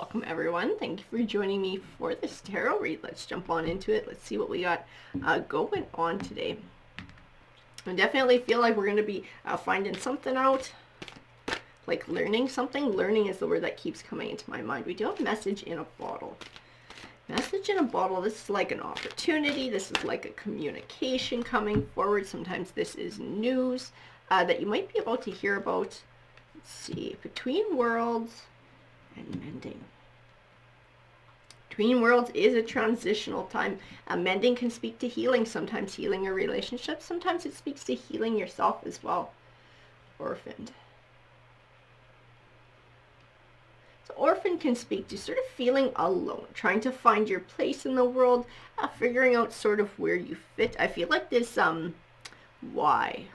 Welcome everyone. Thank you for joining me for this tarot read. Let's jump on into it. Let's see what we got going on today. I definitely feel like we're going to be finding something out, like learning something. Learning is the word that keeps coming into my mind. We do have message in a bottle. Message in a bottle. This is like an opportunity. This is like a communication coming forward. Sometimes this is news that you might be about to hear about. Let's see. Between worlds and mending. Between worlds is a transitional time. Mending can speak to healing. Sometimes healing a relationship. Sometimes it speaks to healing yourself as well. Orphaned. So orphan can speak to sort of feeling alone, trying to find your place in the world, figuring out sort of where you fit. I feel like this, why?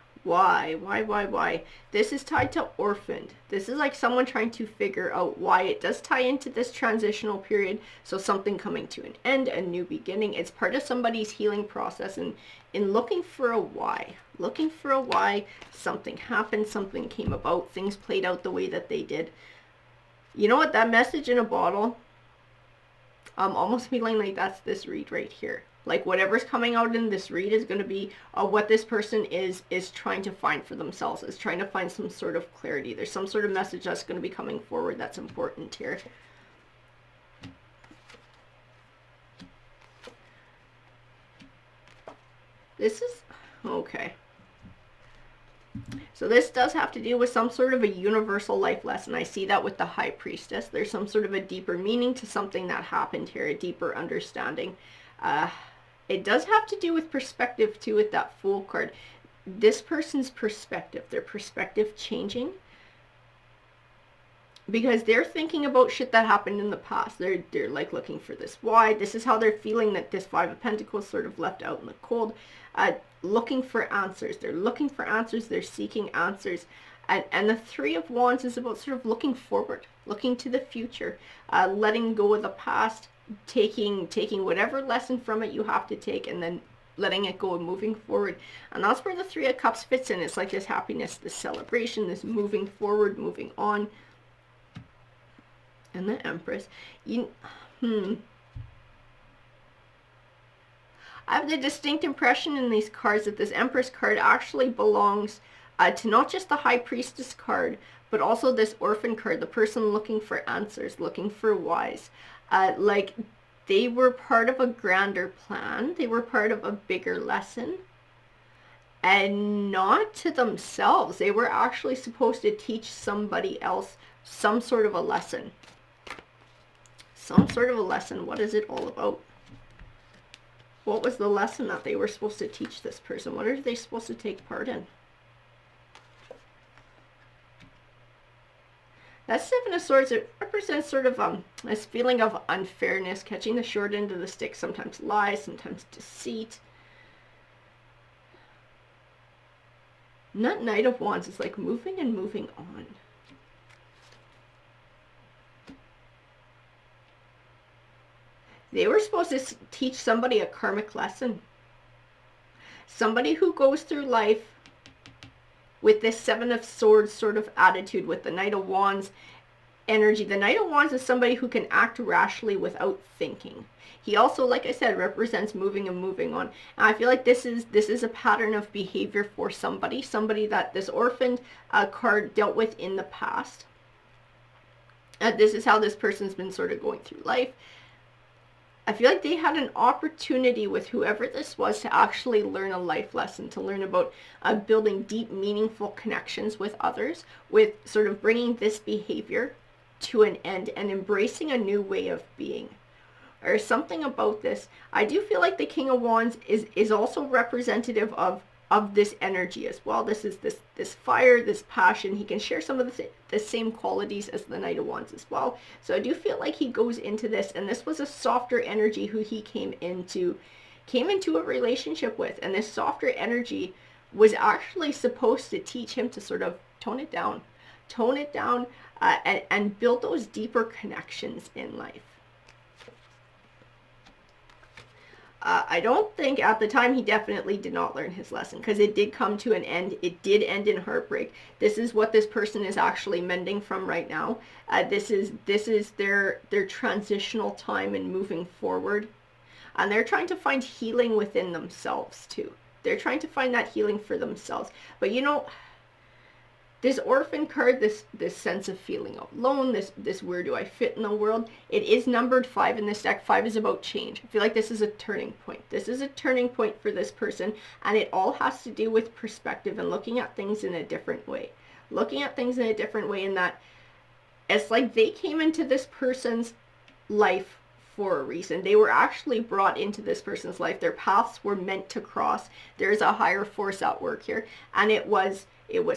This is tied to orphaned. This is like someone trying to figure out why. It does tie into this transitional period. So something coming to an end, a new beginning. It's part of somebody's healing process and in looking for a why. Looking for a why. Something happened, something came about, things played out the way that they did. You know what? That message in a bottle, I'm almost feeling like that's this read right here. Like whatever's coming out in this read is going to be what this person is trying to find for themselves, is trying to find some sort of clarity. There's some sort of message that's going to be coming forward that's important here. This is, okay. So this does have to do with some sort of a universal life lesson. I see that with the High Priestess. There's some sort of a deeper meaning to something that happened here, a deeper understanding. It does have to do with perspective too with that Fool card. This person's perspective, their perspective changing. Because they're thinking about shit that happened in the past. They're like looking for this why. This is how they're feeling that this Five of Pentacles sort of left out in the cold. Looking for answers. They're looking for answers. They're seeking answers. And the Three of Wands is about sort of looking forward, looking to the future, letting go of the past, taking whatever lesson from it you have to take, and then letting it go and moving forward. And that's where the Three of Cups fits in. It's like this happiness, this celebration, this moving forward, moving on. And the Empress. I have the distinct impression in these cards that this Empress card actually belongs to not just the High Priestess card, but also this Orphan card, the person looking for answers, looking for whys. Like they were part of a grander plan. They were part of a bigger lesson. And not to themselves. They were actually supposed to teach somebody else some sort of a lesson. Some sort of a lesson. What is it all about? What was the lesson that they were supposed to teach this person? What are they supposed to take part in? That Seven of Swords, it represents sort of this feeling of unfairness, catching the short end of the stick, sometimes lies, sometimes deceit. And that Knight of Wands is like moving and moving on. They were supposed to teach somebody a karmic lesson. Somebody who goes through life with this Seven of Swords sort of attitude, with the Knight of Wands energy. The Knight of Wands is somebody who can act rationally without thinking. He also, like I said, represents moving and moving on. And I feel like this is a pattern of behavior for somebody that this Orphaned card dealt with in the past. This is how this person's been sort of going through life. I feel like they had an opportunity with whoever this was to actually learn a life lesson, to learn about building deep, meaningful connections with others, with sort of bringing this behavior to an end and embracing a new way of being. There's something about this. I do feel like the King of Wands is also representative of this energy as well. This is this fire, this passion. He can share some of the same qualities as the Knight of Wands as well. So I do feel like he goes into this, and this was a softer energy who he came into a relationship with, and this softer energy was actually supposed to teach him to sort of tone it down, and build those deeper connections in life. I don't think at the time he definitely did not learn his lesson, because it did come to an end. It did end in heartbreak. This is what this person is actually mending from right now. This is their transitional time and moving forward, and they're trying to find healing within themselves too. They're trying to find that healing for themselves. But you know, this orphan card, this sense of feeling alone, this where do I fit in the world, it is numbered 5 in this deck. 5 is about change. I feel like this is a turning point. This is a turning point for this person, and it all has to do with perspective and looking at things in a different way. Looking at things in a different way, in that it's like they came into this person's life for a reason. They were actually brought into this person's life. Their paths were meant to cross. There's a higher force at work here, and it was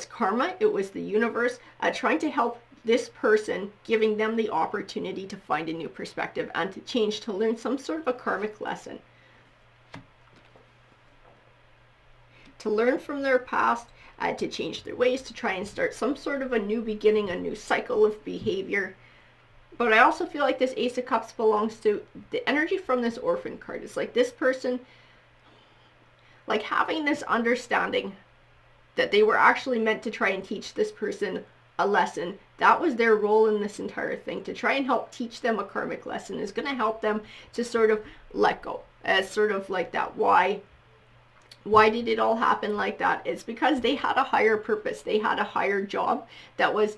karma, it was the universe trying to help this person, giving them the opportunity to find a new perspective and to change, to learn some sort of a karmic lesson, to learn from their past, to change their ways, to try and start some sort of a new beginning, a new cycle of behavior. But I also feel like this Ace of Cups belongs to the energy from this orphan card. It's like this person, like having this understanding that they were actually meant to try and teach this person a lesson. That was their role in this entire thing, to try and help teach them a karmic lesson. Is going to help them to sort of let go, as sort of like that. Why did it all happen like that? It's because they had a higher purpose. They had a higher job that was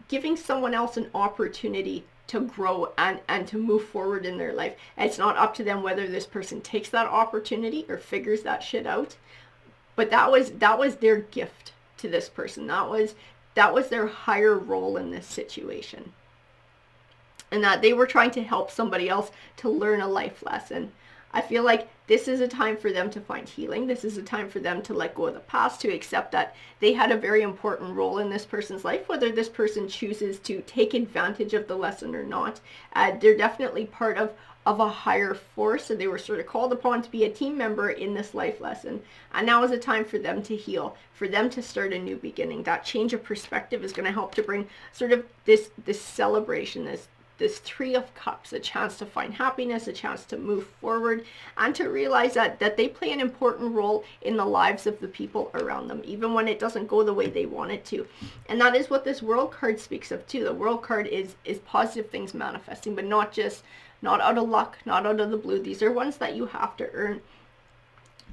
giving someone else an opportunity to grow and to move forward in their life. It's not up to them whether this person takes that opportunity or figures that shit out. But that was their gift to this person. That was their higher role in this situation. And that they were trying to help somebody else to learn a life lesson. I feel like this is a time for them to find healing. This is a time for them to let go of the past, to accept that they had a very important role in this person's life, whether this person chooses to take advantage of the lesson or not. They're definitely part of a higher force, and they were sort of called upon to be a team member in this life lesson. And now is a time for them to heal, for them to start a new beginning. That change of perspective is going to help to bring sort of this celebration, this 3 of Cups, a chance to find happiness, a chance to move forward, and to realize that they play an important role in the lives of the people around them, even when it doesn't go the way they want it to. And that is what this World card speaks of too. The World card is positive things manifesting, but not out of luck, not out of the blue. These are ones that you have to earn.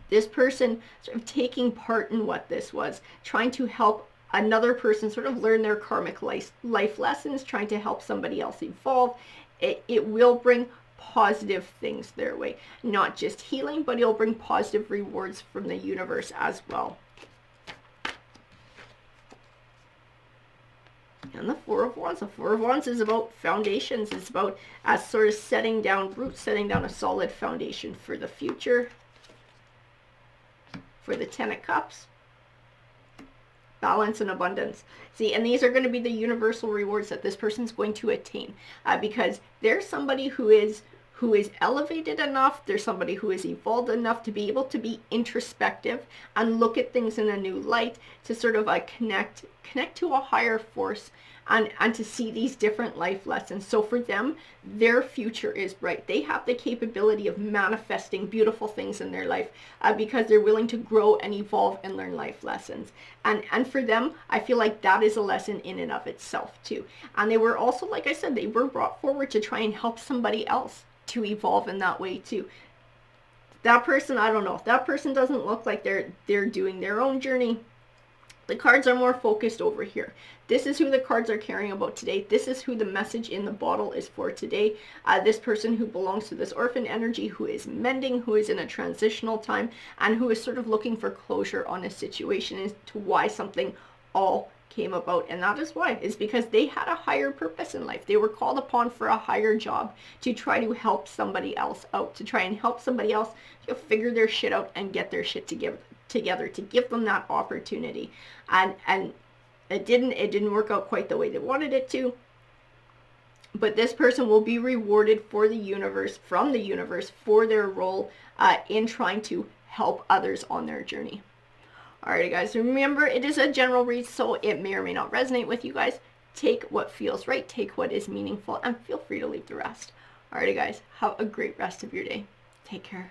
This person sort of taking part in what this was, trying to help another person sort of learn their karmic life lessons, trying to help somebody else evolve. It will bring positive things their way. Not just healing, but it'll bring positive rewards from the universe as well. And the 4 of Wands. The 4 of Wands is about foundations. It's about sort of setting down roots, setting down a solid foundation for the future. For the 10 of Cups, balance and abundance. See, and these are going to be the universal rewards that this person's going to attain, because there's somebody who is elevated enough, there's somebody who is evolved enough to be able to be introspective and look at things in a new light, to sort of connect to a higher force, and to see these different life lessons. So for them, their future is bright. They have the capability of manifesting beautiful things in their life, because they're willing to grow and evolve and learn life lessons. And for them, I feel like that is a lesson in and of itself too. And they were also, like I said, they were brought forward to try and help somebody else to evolve in that way too. That person, I don't know, that person doesn't look like they're doing their own journey. The cards are more focused over here. This is who the cards are caring about today. This is who the message in the bottle is for today. This person who belongs to this orphan energy, who is mending, who is in a transitional time, and who is sort of looking for closure on a situation as to why something all came about. And that is why, is because they had a higher purpose in life. They were called upon for a higher job, to try to help somebody else out, to try and help somebody else to figure their shit out and get their shit together, to give them that opportunity. And it didn't work out quite the way they wanted it to, but this person will be rewarded from the universe for their role in trying to help others on their journey. Alrighty guys, remember, it is a general read, so it may or may not resonate with you guys. Take what feels right, take what is meaningful, and feel free to leave the rest. Alrighty guys, have a great rest of your day. Take care.